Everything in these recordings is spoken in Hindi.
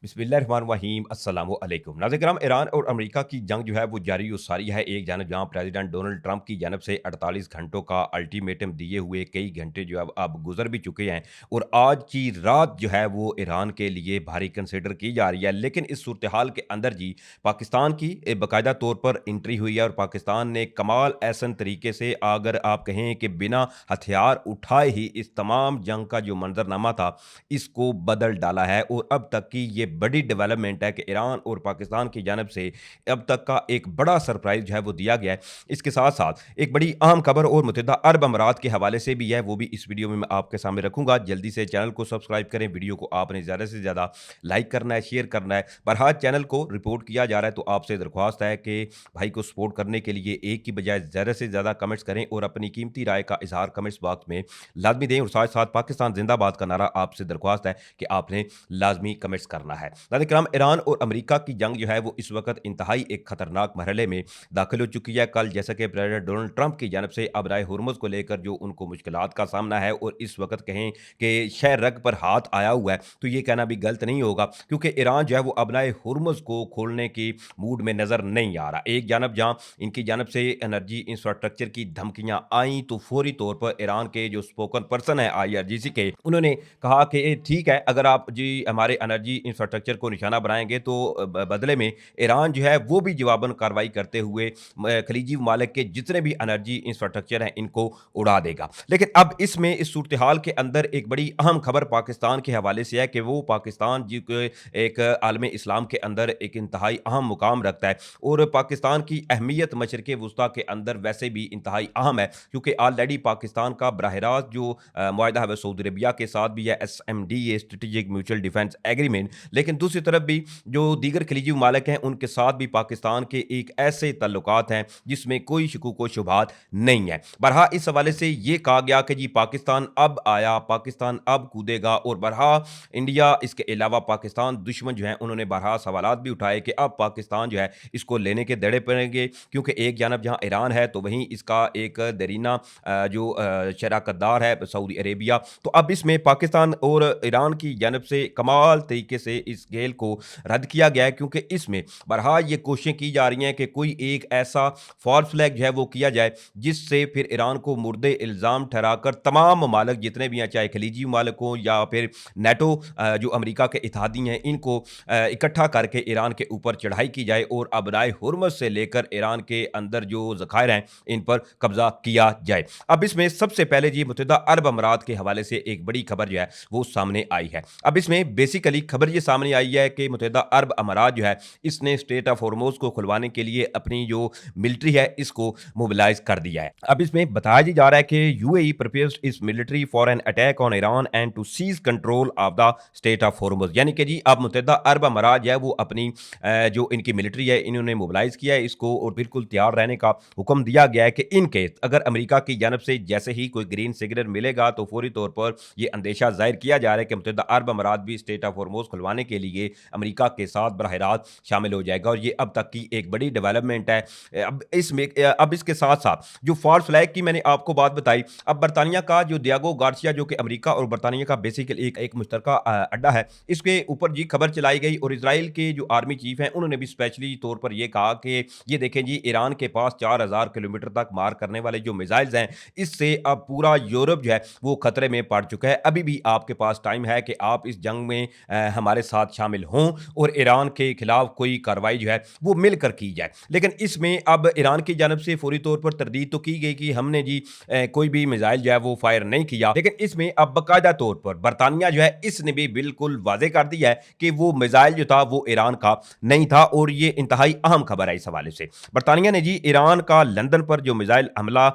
बिस्मिल्लाहिर्रहमानिर्रहीम अस्सलामु अलैकुम नाज़रीन ईरान और अमेरिका की जंग जो है वो जारी और सारी है। एक जानब जहां प्रेसिडेंट डोनाल्ड ट्रंप की जानब से 48 घंटों का अल्टीमेटम दिए हुए कई घंटे जो है अब गुजर भी चुके हैं और आज की रात जो है वो ईरान के लिए भारी कंसिडर की जा रही है। लेकिन इस सूरत हाल के अंदर जी पाकिस्तान की बाकायदा तौर पर एंट्री हुई है और पाकिस्तान ने कमाल ऐसन तरीके से अगर आप कहें कि बिना हथियार उठाए ही इस तमाम जंग का जो मंजरनामा था इसको बदल डाला है। और अब तक की ये बड़ी डेवलपमेंट है कि ईरान और पाकिस्तान की जानब से अब तक का एक बड़ा सरप्राइज जो है वो दिया गया है। इसके साथ साथ एक बड़ी अहम खबर और मुत्तहिदा अरब अमारात के हवाले से भी है, वो भी इस वीडियो में मैं आपके सामने रखूंगा। जल्दी से चैनल को सब्सक्राइब करें, वीडियो को आपने ज़्यादा से ज़्यादा लाइक करना है, शेयर करना है। बहरहाल चैनल को रिपोर्ट किया जा रहा है तो आपसे दरख्वास्त है कि भाई को सपोर्ट करने के लिए एक की बजाय ज़्यादा से ज़्यादा कमेंट्स करें और अपनी कीमती राय का इजहार कमेंट्स बॉक्स में लाजमी दें। और साथ साथ पाकिस्तान जिंदाबाद का नारा आपसे दरख्वास्त है कि आपने लाजमी कमेंट्स करना है। नाज़रीन ईरान और अमेरिका की जंग जो है वो इस वक्त इंतहाई एक खतरनाक मरहले में दाखिल हो चुकी है। कल जैसा कि प्रेसिडेंट डोनाल्ड ट्रंप की जानब से अबराए हुर्मुज़ को लेकर जो उनको मुश्किलात का सामना है और इस वक्त कहें कि शह रग पर हाथ आया हुआ है तो ये कहना भी गलत नहीं होगा, क्योंकि ईरान जो है वो अबराए हुर्मुज़ को खोलने की मूड में नजर नहीं आ रहा। एक जानब जहां इनकी जानब से एनर्जी इंफ्रास्ट्रक्चर की धमकियां आई तो फौरी तौर पर ईरान के जो स्पोकन पर्सन है IRGC के, उन्होंने कहा कि ठीक है, अगर आप जी हमारे एनर्जी इंफ्रास्ट्रक्चर को निशाना बनाएंगे तो बदले में ईरान जो है वो भी जवाबन कार्रवाई करते हुए खलीजी ममालिक के जितने भी एनर्जी इंफ्रास्ट्रक्चर हैं इनको उड़ा देगा। लेकिन अब इसमें इस सूरत हाल के अंदर एक बड़ी अहम खबर पाकिस्तान के हवाले से है कि वो पाकिस्तान जी के एक आलम इस्लाम के अंदर एक इंतहाई अहम मुकाम रखता है और पाकिस्तान की अहमियत मशरक़ वस्ता के अंदर वैसे भी इंतहाई अहम है, क्योंकि ऑलरेडी पाकिस्तान का बराह रास्त जो मुआहदा है सऊदी अरबिया के साथ भी है, SMD strategic mutual defence agreement. लेकिन दूसरी तरफ भी जो दीगर खलीजी ममालिक हैं उनके साथ भी पाकिस्तान के एक ऐसे तल्लुकात हैं जिसमें कोई शकूक व शुबहात नहीं है। बरहा इस हवाले से ये कहा गया कि जी पाकिस्तान अब आया, पाकिस्तान अब कूदेगा और बरहा इंडिया इसके अलावा पाकिस्तान दुश्मन जो हैं उन्होंने बरहा सवालात भी उठाए कि अब पाकिस्तान जो है इसको लेने के दड़े पड़ेंगे, क्योंकि एक जानब जहां ईरान है तो वहीं इसका एक दरीना जो शराकतदार है सऊदी अरेबिया। तो अब इसमें पाकिस्तान और ईरान की जानब से कमाल तरीके से इस खेल को रद्द किया गया है, क्योंकि इसमें बहरहाल ये कोशिशें की जा रही हैं कि कोई एक ऐसा फॉल्स फ्लैग जो है वो किया जाए जिससे फिर ईरान को मुर्दे इल्ज़ाम ठहराकर तमाम ममालिक जितने भी हैं, चाहे खलीजी ममालिक हो या फिर नेटो जो अमेरिका के इत्तेहादी हैं, इनको इकट्ठा करके ईरान के ऊपर चढ़ाई की जाए और अबराए हुर्मुज़ से लेकर ईरान के अंदर जो ज़खायर हैं इन पर कब्जा किया जाए। अब इसमें सबसे पहले जी मुत्तहिदा अरब अमारात के हवाले से एक बड़ी खबर जो है वो सामने आई है। अब इसमें बेसिकली खबर ये सामने आई है कि मुत्तहिदा अरब अमारात जो है इसने स्ट्रेट ऑफ हॉर्मुज़ को खुलवाने के लिए अपनी जो मिलिट्री है इसको मोबिलाइज कर दिया है। अब इसमें बताया जी जा रहा है कि UAE prepares its military for an attack on Iran and to seize control of the strait of Hormuz. यानी कि जी अब मुत्तहिदा अरब अमारात जो है वो अपनी जो इनकी मिलिट्री है इन्होंने मोबिलाइज किया है इसको और बिल्कुल तैयार रहने का हुक्म दिया गया है कि इन केस अगर अमेरिका की जानब से जैसे ही कोई ग्रीन सिग्नल मिलेगा तो फौरी तौर पर ये अंदेशा जाहिर किया जा रहा है कि मुत्तहिदा अरब अमारात भी स्टेट ऑफ हॉर्मुज़ खुलवाने के लिए अमेरिका के साथ बराह रास्त शामिल हो जाएगा। और ये अब तक की एक बड़ी डेवलपमेंट है। अब इसके साथ साथ जो फॉल्स फ्लैग की मैंने आपको बात बताई, अब बरतानिया का जो दियागो गार्सिया जो कि अमेरिका और बरतानिया का बेसिकली एक मुश्तरका अड्डा है, इसके ऊपर जी खबर चलाई गई और इसराइल के जो आर्मी चीफ हैं उन्होंने भी स्पेशली तौर पर यह कहा कि ये देखें जी ईरान के पास 4000 किलोमीटर तक मार करने वाले जो मिसाइल्स हैं इससे अब पूरा यूरोप जो है वो खतरे में पड़ चुका है। अभी भी आपके पास टाइम है कि आप इस जंग में हमारे साथ शामिल हों और ईरान के खिलाफ कोई कार्रवाई जो है वो मिलकर की जाए। लेकिन इसमें अब ईरान की जानब से फौरी तौर पर तरदीद तो की गई कि हमने जी कोई भी मिसाइल जो है वो फायर नहीं किया, लेकिन इसमें अब बाकायदा तौर पर बरतानिया जो है इसने भी बिल्कुल वाजे कर दिया है कि वो मिसाइल जो था वो ईरान का नहीं था। और ये इंतहाई अहम खबर है इस हवाले से। बरतानिया ने जी ईरान का लंदन पर जो मिसाइल हमला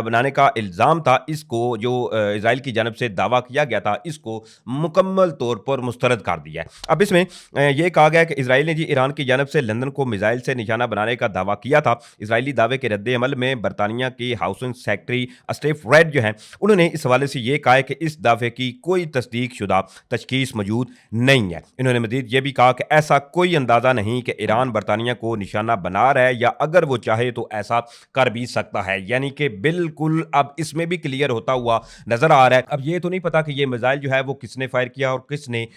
बनाने का इल्ज़ाम था इसको जो इसराइल की जानब से दावा किया गया था इसको मुकम्मल तौर पर मुस्तरद कर दिया है। अब इसमें यह कहा गया कि इसराइल ने जी ईरान की जानब से लंदन को मिसाइल से निशाना बनाने का दावा किया था। इसराइली दावे के रद्द अमल में बरतानिया की हाउसिंग सेक्रेटरी स्टीफ रेड जो है उन्होंने इस हवाले से यह कहा है कि इस दावे की कोई तस्दीक शुदा तशखीस मौजूद नहीं है। इन्होंने मजीद यह भी कहा कि ऐसा कोई अंदाजा नहीं कि ईरान बरतानिया को निशाना बना रहा है या अगर वो चाहे तो ऐसा कर भी सकता है। यानी कि बिल्कुल अब इसमें भी क्लियर होता हुआ नजर आ रहा है। अब ये तो नहीं पता कि ये मिसाइल जो है वो किसने फायर किया और किसने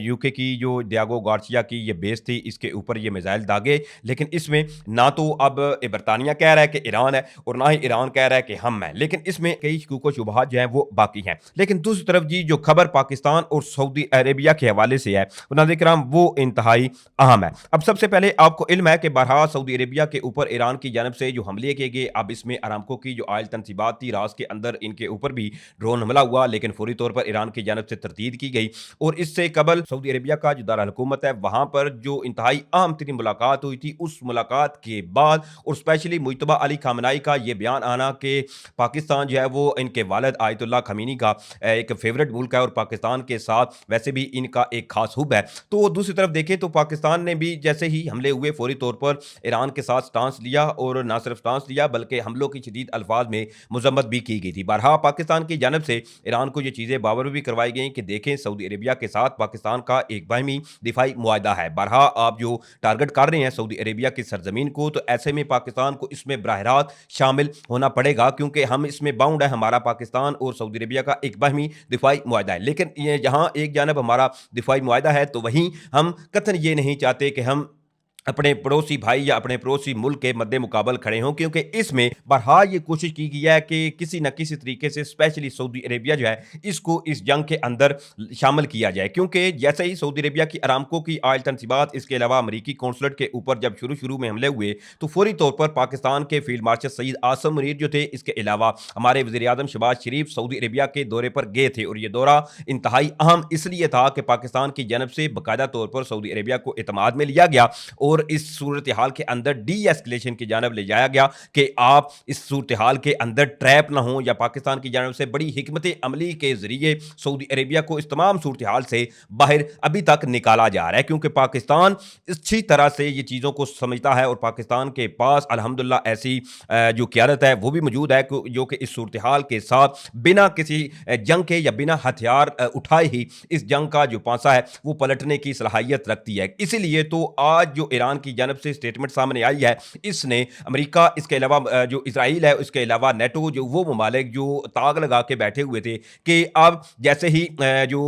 UK की जो डियागो गार्सिया की ये बेस थी, इसके ऊपर ये मिसाइल दागे। लेकिन इसमें ना तो अब बरतानिया कह रहा है कि ईरान है और ना ही ईरान कह रहा है कि हम हैं, लेकिन इसमें कई शकूक व शुबहात जो हैं वो बाकी हैं। लेकिन दूसरी तरफ जी जो खबर पाकिस्तान और सऊदी अरेबिया के हवाले से है नाज़रीन किराम, वो इंतहाई अहम है। अब सबसे पहले आपको इल्म है कि बहरहाल सऊदी अरेबिया के ऊपर ईरान की जानब से जो हमले किए गए, अब इसमें अरामको की जो आयल तनसीबात थी रास के अंदर, इनके ऊपर भी ड्रोन हमला हुआ, लेकिन फौरी तौर पर ईरान की जानब से तरदीद की गई। और इससे कबल सऊदी अरेबिया का जो दारुल हुकूमत है वहां पर जो इंतहाई अहम तरीन मुलाकात हुई थी, उस मुलाकात के बाद और स्पेशली मुज्तबा अली खामनाई का यह बयान आना कि पाकिस्तान जो है वो इनके वालिद आयतुल्लाह खमीनी का एक फेवरेट मुल्क है और पाकिस्तान के साथ वैसे भी इनका एक खास हुब है। तो दूसरी तरफ देखें तो पाकिस्तान ने भी जैसे ही हमले हुए फौरी तौर पर ईरान के साथ स्टांस लिया, और ना सिर्फ स्टांस लिया बल्कि हमलों की शदीद अल्फाज में मजम्मत भी की गई थी। बहरहाल पाकिस्तान की जानब से ईरान को ये चीज़ें बावर भी करवाई गई कि देखें सऊदी अरेबिया के साथ पाकिस्तान का एक बाहमी दिफाई मुआहदा है। बहरहाल आप जो टारगेट कर रहे हैं सऊदी अरेबिया की सरजमीन को, तो ऐसे में पाकिस्तान को इसमें बराह रास्त शामिल होना पड़ेगा, क्योंकि हम इसमें बाउंड है, हमारा पाकिस्तान और सऊदी अरेबिया का एक बाहमी दिफाई मुआहदा है। लेकिन ये जहां एक जानब हमारा दिफाई मुआहदा है, तो वहीं हम कतन ये नहीं चाहते कि हम अपने पड़ोसी भाई या अपने पड़ोसी मुल्क के मद्दे मुकाबल खड़े हों, क्योंकि इसमें बहरहाल ये कोशिश की गई है कि किसी न किसी तरीके से स्पेशली सऊदी अरेबिया जो है इसको इस जंग के अंदर शामिल किया जाए। क्योंकि जैसे ही सऊदी अरेबिया की अरामको की आयल तनसीबात, इसके अलावा अमरीकी कौंसलेट के ऊपर जब शुरू में हमले हुए, तो फौरी तौर पर पाकिस्तान के फील्ड मार्शल सईद आसम मुनीर जो थे, इसके अलावा हमारे वज़ीर आज़म शहबाज शरीफ सऊदी अरेबिया के दौरे पर गए थे। और ये दौरा इंतहाई अहम इसलिए था कि पाकिस्तान की जानब से बाकायदा तौर पर सऊदी अरेबिया को एतमाद में लिया गया और इस सूरत हाल के अंदर डी एस्केलेशन की जानब ले जाया गया कि आप इस सूरत हाल के अंदर ट्रैप ना हो, या पाकिस्तान की जानब से बड़ी हिकमत अमली के जरिए सऊदी अरेबिया को इस तमाम सूरत हाल से बाहर अभी तक निकाला जा रहा है। क्योंकि पाकिस्तान अच्छी तरह से ये चीज़ों को समझता है और पाकिस्तान के पास अल्हम्दुलिल्लाह ऐसी जो क़यादत है वो भी मौजूद है जो कि इस सूरत हाल के साथ बिना किसी जंग के या बिना हथियार उठाए ही इस जंग का जो पांसा है वो पलटने की सलाहियत रखती है। इसीलिए तो आज जो ईरान की जानब से स्टेटमेंट सामने आई है, इसने अमेरिका, इसके अलावा जो इजराइल है, इसके अलावा नेटो, जो वो ममालिक जो ताक लगा के बैठे हुए थे कि अब जैसे ही जो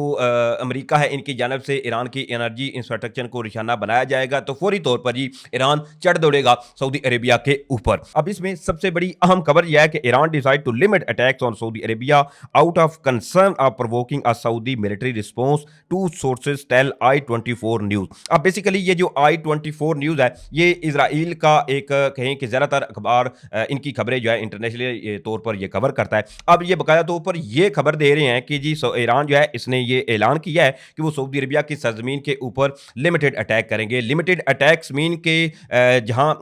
अमेरिका है इनकी जानब से ईरान की एनर्जी इंफ्रास्ट्रक्चर को निशाना बनाया जाएगा, तो फौरी तौर पर ही ईरान चढ़ दौड़ेगा सऊदी अरेबिया के ऊपर। अब इसमें सबसे बड़ी अहम खबर यह है कि Iran decide to limit attacks on Saudi Arabia out of concern of provoking a Saudi military response, two sources tell I-24 news. अब बेसिकली ये जो I-24 न्यूज है, ये इजराइल का एक कहें कि ज़्यादातर अखबार इनकी खबरें जो है इंटरनेशनल तौर पर ये कवर करता है। अब ये बाकायदा तौर पर ये खबर दे रहे हैं कि जी ईरान जो है इसने ये ऐलान किया है कि वो सऊदी अरेबिया की सरजमीन के ऊपर लिमिटेड अटैक करेंगे। लिमिटेड अटैक्स मीन के जहाँ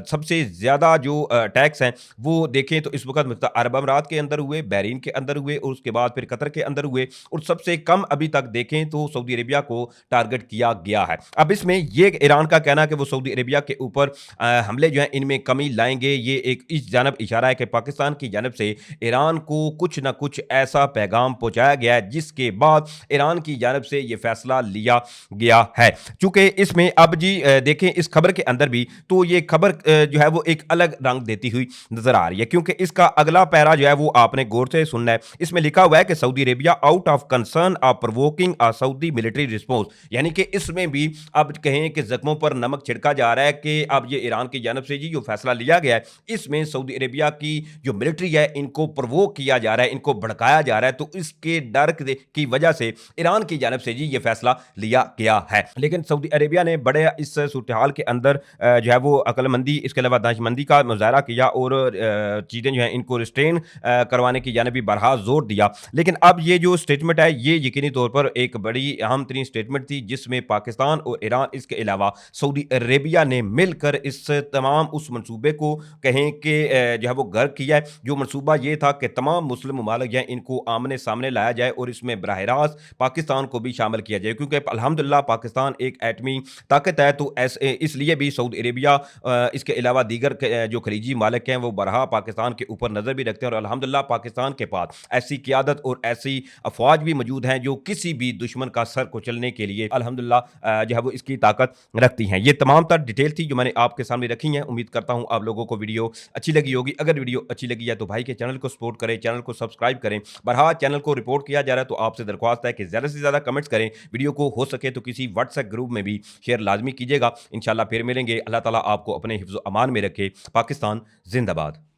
सबसे ज़्यादा जो अटैक्स हैं वो देखें तो इस वक्त अरब अमारात के अंदर हुए, बहरीन के अंदर हुए और उसके बाद फिर कतर के अंदर हुए, और सबसे कम अभी तक देखें तो सऊदी अरेबिया को टारगेट किया गया है। अब इसमें ये ईरान का कहना है कि वो सऊदी अरेबिया के ऊपर हमले जो हैं इनमें कमी लाएंगे। ये एक इस जानब इशारा है कि पाकिस्तान की जानब से ईरान को कुछ ना कुछ ऐसा पैगाम पहुंचाया गया है जिसके बाद ईरान की जानब से ये फैसला लिया गया है। चूंकि इसमें अब जी देखें इस खबर के अंदर भी तो ये खबर जो है वो एक अलग रंग देती हुई नजर आ रही है, क्योंकि इसका अगला पैरा जो है वो आपने गौर से सुनना है। इसमें लिखा हुआ है कि Saudi Arabia out of concern of provoking a Saudi military response, यानी कि इसमें भी अब कहें कि जख्मों पर नमक छिड़का जा रहा है कि अब ये ईरान की जानब से जी जो फैसला लिया गया है इसमें सऊदी अरेबिया की जो मिलिट्री है इनको प्रोवोक किया जा रहा है, इनको भड़काया जा रहा है, तो इसके डर की वजह से ईरान की जानब से जी ये फैसला लिया गया है। लेकिन सऊदी अरेबिया ने बड़े इस सूरत हाल के अंदर जो है वो अक्लमंदी, इसके अलावा दानिशमंदी का मुजाहरा किया और चीज़ें जो हैं इनको रिस्ट्रेन करवाने की जानब भी बरहा जोर दिया। लेकिन अब ये जो स्टेटमेंट है ये यकीनी तौर पर एक बड़ी अहम तरीन स्टेटमेंट थी जिसमें पाकिस्तान और ईरान, इसके अलावा सऊदी अरेबिया ने मिलकर इस तमाम उस मनसूबे को कहें कि जो है वो गर्क किया है। जो मनसूबा ये था कि तमाम मुस्लिम ममालिक जो हैं इनको आमने सामने लाया जाए और इसमें बराह रास्त पाकिस्तान को भी शामिल किया जाए, क्योंकि अल्हम्दुलिल्लाह पाकिस्तान एक एटमी ताकत है, तो इसलिए भी सऊदी अरेबिया इसके अलावा दीगर जो खलीजी मालिक हैं वो बरहा पाकिस्तान के ऊपर नज़र भी रखते हैं, और अल्हम्दुलिल्लाह पाकिस्तान के पास ऐसी क़यादत और ऐसी अफवाज भी मौजूद हैं जो किसी भी दुश्मन का सर कुचलने के लिए अल्हम्दुलिल्लाह जो है वो इसकी ताकत रखती हैं। ये तमाम तर डिटेल थी जो मैंने आपके सामने रखी हैं। उम्मीद करता हूँ आप लोगों को वीडियो अच्छी लगी होगी। अगर वीडियो अच्छी लगी है तो भाई के चैनल को सपोर्ट करें, चैनल को सब्सक्राइब करें। बहरहाल चैनल को रिपोर्ट किया जा रहा है तो आपसे दरख्वास्त है कि ज़्यादा से ज़्यादा कमेंट्स करें। वीडियो को हो सके तो किसी व्हाट्सएप ग्रुप में भी शेयर लाज़मी कीजिएगा। इंशाल्लाह फिर मिलेंगे। अल्लाह ताला आपको अपने हिफ्ज़-ओ-अमान में रखे। पाकिस्तान ज़िंदाबाद।